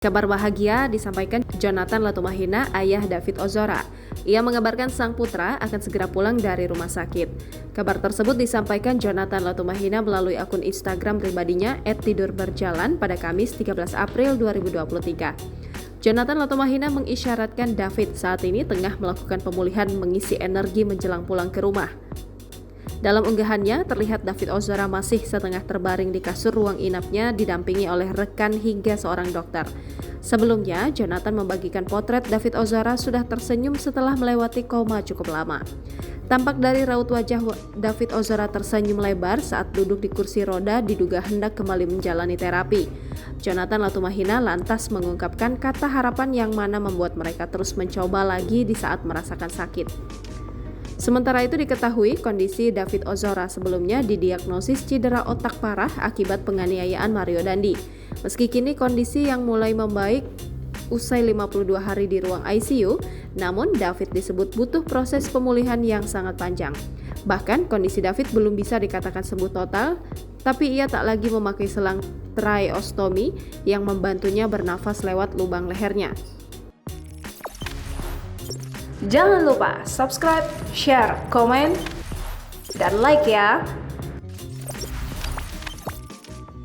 Kabar bahagia disampaikan Jonathan Latumahina, ayah David Ozora. Ia mengabarkan sang putra akan segera pulang dari rumah sakit. Kabar tersebut disampaikan Jonathan Latumahina melalui akun Instagram pribadinya @tidurberjalan pada Kamis 13 April 2023. Jonathan Latumahina mengisyaratkan David saat ini tengah melakukan pemulihan mengisi energi menjelang pulang ke rumah. Dalam unggahannya, terlihat David Ozora masih setengah terbaring di kasur ruang inapnya didampingi oleh rekan hingga seorang dokter. Sebelumnya, Jonathan membagikan potret David Ozora sudah tersenyum setelah melewati koma cukup lama. Tampak dari raut wajah David Ozora tersenyum lebar saat duduk di kursi roda diduga hendak kembali menjalani terapi. Jonathan Latumahina lantas mengungkapkan kata harapan yang mana membuat mereka terus mencoba lagi di saat merasakan sakit. Sementara itu diketahui kondisi David Ozora sebelumnya didiagnosis cedera otak parah akibat penganiayaan Mario Dandi. Meski kini kondisi yang mulai membaik usai 52 hari di ruang ICU, namun David disebut butuh proses pemulihan yang sangat panjang. Bahkan kondisi David belum bisa dikatakan sembuh total, tapi ia tak lagi memakai selang tracheostomy yang membantunya bernafas lewat lubang lehernya. Jangan lupa subscribe, share, komen, dan like ya!